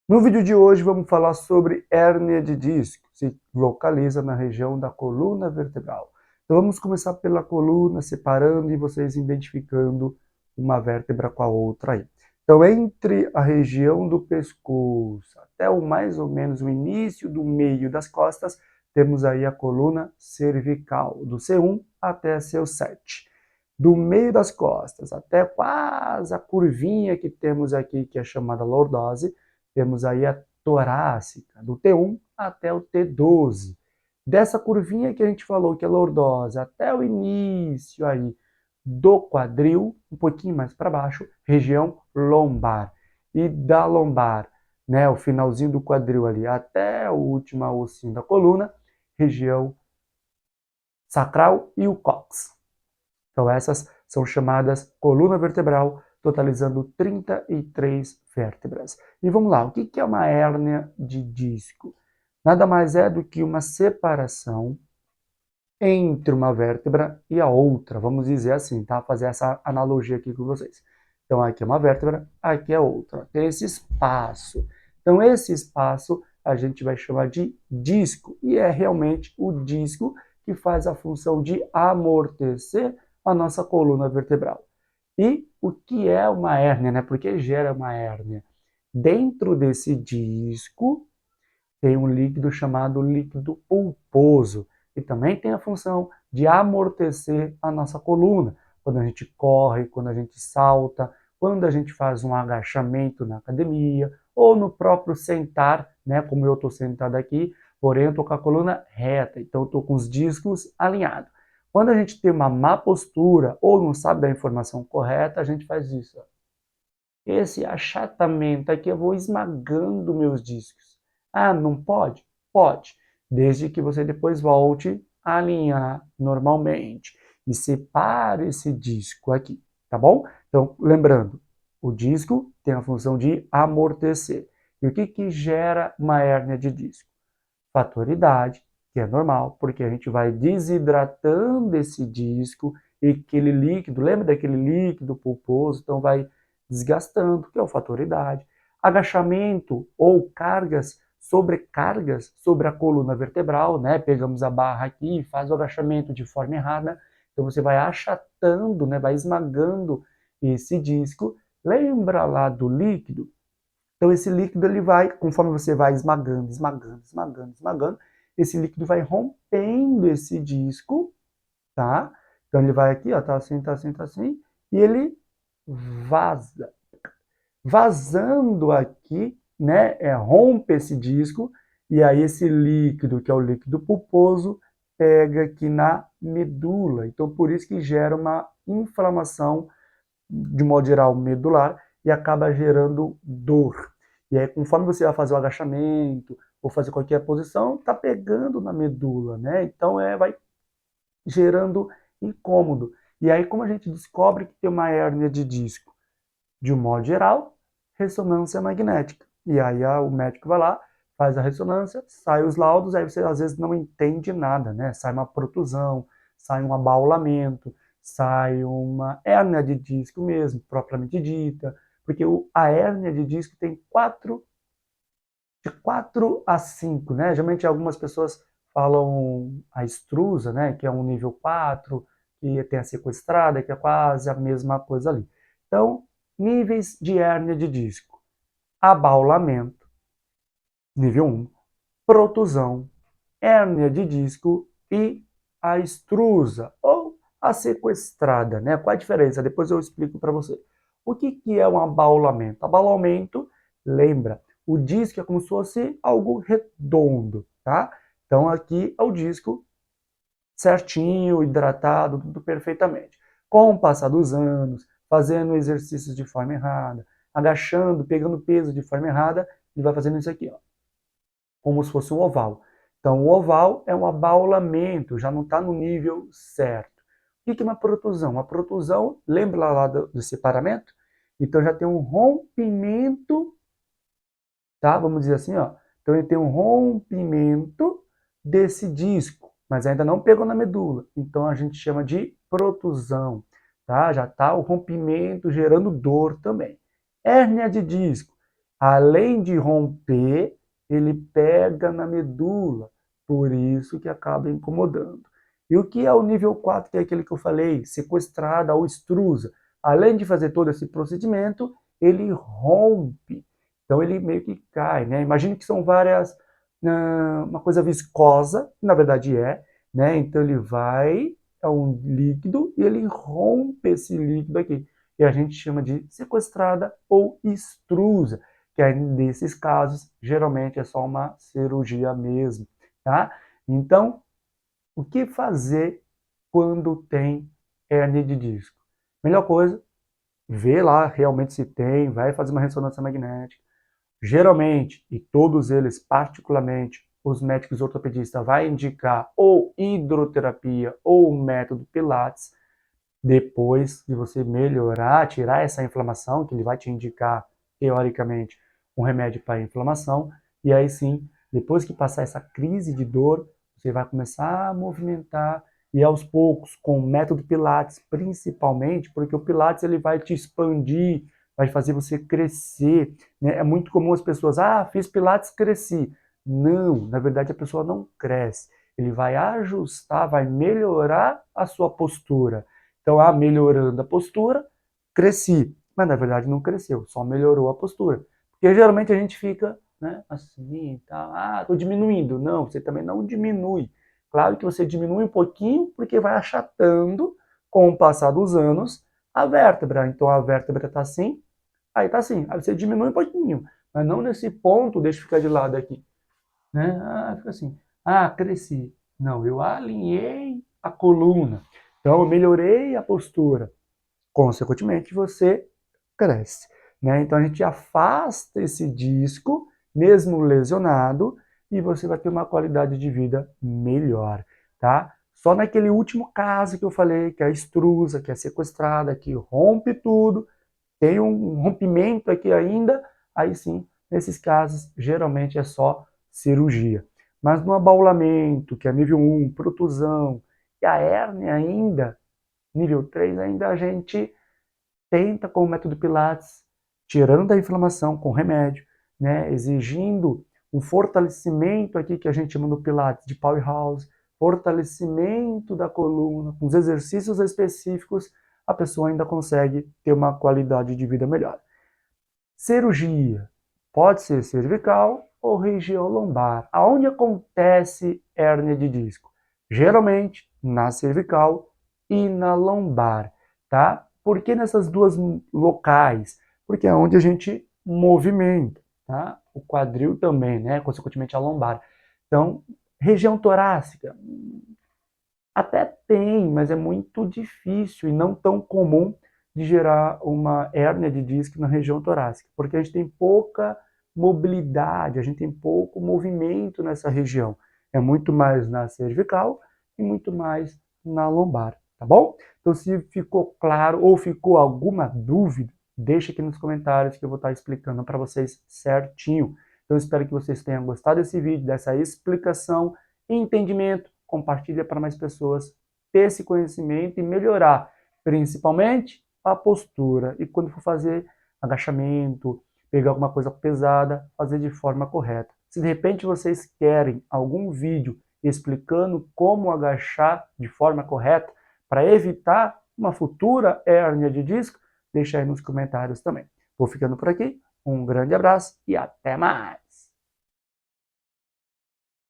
No vídeo de hoje vamos falar sobre hérnia de disco, se localiza na região da coluna vertebral. Então vamos começar pela coluna, separando e vocês identificando uma vértebra com a outra aí. Então entre a região do pescoço até o mais ou menos o início do meio das costas, temos aí a coluna cervical, do C1 até C7. Do meio das costas até quase a curvinha que temos aqui, que é chamada lordose, temos aí a torácica, do T1 até o T12. Dessa curvinha que a gente falou, que é lordose, até o início aí do quadril, um pouquinho mais para baixo, região lombar. E da lombar, né, o finalzinho do quadril ali, até o último ossinho da coluna, região sacral e o cóccix. Então essas são chamadas coluna vertebral, totalizando 33 vértebras. E vamos lá, o que é uma hérnia de disco? Nada mais é do que uma separação entre uma vértebra e a outra, vamos dizer assim, tá? Fazer essa analogia aqui com vocês. Então aqui é uma vértebra, aqui é outra. Tem esse espaço. Então esse espaço a gente vai chamar de disco, e é realmente o disco que faz a função de amortecer a nossa coluna vertebral. E o que é uma hérnia, né? Por que gera uma hérnia? Dentro desse disco tem um líquido chamado líquido pulposo, que também tem a função de amortecer a nossa coluna. Quando a gente corre, quando a gente salta, quando a gente faz um agachamento na academia, ou no próprio sentar, né? Como eu estou sentado aqui, porém eu estou com a coluna reta, então eu estou com os discos alinhados. Quando a gente tem uma má postura ou não sabe da informação correta, a gente faz isso. Ó. Esse achatamento aqui eu vou esmagando meus discos. Ah, não pode? Pode, desde que você depois volte a alinhar normalmente e separe esse disco aqui, tá bom? Então, lembrando, o disco tem a função de amortecer. E o que gera uma hérnia de disco? Fator idade, que é normal, porque a gente vai desidratando esse disco e aquele líquido, lembra daquele líquido pulposo? Então vai desgastando, que é o fator idade. Agachamento ou cargas, sobrecargas sobre a coluna vertebral, né? Pegamos a barra aqui e faz o agachamento de forma errada, então você vai achatando, né? Vai esmagando esse disco. Lembra lá do líquido? Então esse líquido ele vai, conforme você vai esmagando, esmagando, esmagando, esmagando, esse líquido vai rompendo esse disco, tá? Então ele vai aqui, ó, tá assim, tá assim, tá assim, e ele vaza. Vazando aqui, né, rompe esse disco, e aí esse líquido, que é o líquido pulposo, pega aqui na medula. Então por isso que gera uma inflamação, de modo geral, medular, e acaba gerando dor. E aí, conforme você vai fazer o agachamento, ou fazer qualquer posição, tá pegando na medula, né? Então, vai gerando incômodo. E aí, como a gente descobre que tem uma hérnia de disco? De um modo geral, ressonância magnética. E aí, o médico vai lá, faz a ressonância, sai os laudos, aí você às vezes não entende nada, né? Sai uma protusão, sai um abaulamento, sai uma hérnia de disco mesmo, propriamente dita, porque a hérnia de disco tem de 4 a 5, né? Geralmente algumas pessoas falam a extrusa, né? Que é um nível 4, que tem a sequestrada, que é quase a mesma coisa ali. Então, níveis de hérnia de disco: abaulamento, nível 1, protusão, hérnia de disco e a extrusa, ou a sequestrada, né? Qual a diferença? Depois eu explico para você. O que é um abaulamento? Abaulamento, lembra, o disco é como se fosse algo redondo, tá? Então aqui é o disco certinho, hidratado, tudo perfeitamente. Com o passar dos anos, fazendo exercícios de forma errada, agachando, pegando peso de forma errada, ele vai fazendo isso aqui, ó, como se fosse um oval. Então, o oval é um abaulamento, já não está no nível certo. O que é uma protusão? Uma protusão, lembra lá do separamento? Então, já tem um rompimento, tá? Vamos dizer assim, ó. Então, ele tem um rompimento desse disco, mas ainda não pegou na medula. Então, a gente chama de protusão, tá? Já está o rompimento gerando dor também. Hérnia de disco. além de romper, ele pega na medula, por isso que acaba incomodando. E o que é o nível 4, que é aquele que eu falei, sequestrada ou extrusa? Além de fazer todo esse procedimento, ele rompe. Então ele meio que cai, né? Imagine que são várias, uma coisa viscosa, na verdade é, né? Então ele vai, é um líquido, e ele rompe esse líquido aqui. E a gente chama de sequestrada ou extrusa, que aí nesses casos, geralmente é só uma cirurgia mesmo, tá? Então, o que fazer quando tem hérnia de disco? Melhor coisa, ver lá realmente se tem, vai fazer uma ressonância magnética. Geralmente, e todos eles particularmente, os médicos ortopedistas vai indicar ou hidroterapia ou o método Pilates, depois de você melhorar, tirar essa inflamação, que ele vai te indicar, teoricamente, um remédio para a inflamação, e aí sim, depois que passar essa crise de dor, você vai começar a movimentar, e aos poucos, com o método Pilates, principalmente, porque o Pilates ele vai te expandir, vai fazer você crescer, né? É muito comum as pessoas, fiz Pilates, cresci. Não, na verdade a pessoa não cresce. Ele vai ajustar, vai melhorar a sua postura. Então, melhorando a postura, cresci. Mas na verdade não cresceu, só melhorou a postura. Porque geralmente a gente fica, né, assim, tá, tô diminuindo. Não, você também não diminui. Claro que você diminui um pouquinho, porque vai achatando, com o passar dos anos, a vértebra. Então a vértebra está assim, aí está assim. Aí você diminui um pouquinho, mas não nesse ponto, deixa eu ficar de lado aqui. Né? Fica assim, cresci. Não, eu alinhei a coluna. Então, eu melhorei a postura. Consequentemente, você cresce. Né? Então, a gente afasta esse disco, mesmo lesionado, e você vai ter uma qualidade de vida melhor. Tá? Só naquele último caso que eu falei, que é a extrusa, que é sequestrada, que rompe tudo, tem um rompimento aqui ainda, aí sim, nesses casos, geralmente é só cirurgia. Mas no abaulamento, que é nível 1, protusão, e a hérnia ainda, nível 3, ainda a gente tenta com o método Pilates, tirando a inflamação com remédio, né, exigindo um fortalecimento aqui que a gente chama no Pilates de powerhouse, fortalecimento da coluna, com os exercícios específicos, a pessoa ainda consegue ter uma qualidade de vida melhor. Cirurgia pode ser cervical ou região lombar. Aonde acontece hérnia de disco? Geralmente na cervical e na lombar, tá? Por que nessas duas locais? Porque é onde a gente movimenta, tá? O quadril também, né? Consequentemente a lombar. Então, região torácica, até tem, mas é muito difícil e não tão comum de gerar uma hérnia de disco na região torácica, porque a gente tem pouca mobilidade, a gente tem pouco movimento nessa região. É muito mais na cervical e muito mais na lombar, tá bom? Então, se ficou claro ou ficou alguma dúvida, deixa aqui nos comentários que eu vou estar explicando para vocês certinho. Então, espero que vocês tenham gostado desse vídeo, dessa explicação e entendimento. Compartilha para mais pessoas ter esse conhecimento e melhorar, principalmente a postura. E quando for fazer agachamento, pegar alguma coisa pesada, fazer de forma correta. Se de repente vocês querem algum vídeo explicando como agachar de forma correta para evitar uma futura hérnia de disco, deixa aí nos comentários também. Vou ficando por aqui, um grande abraço e até mais!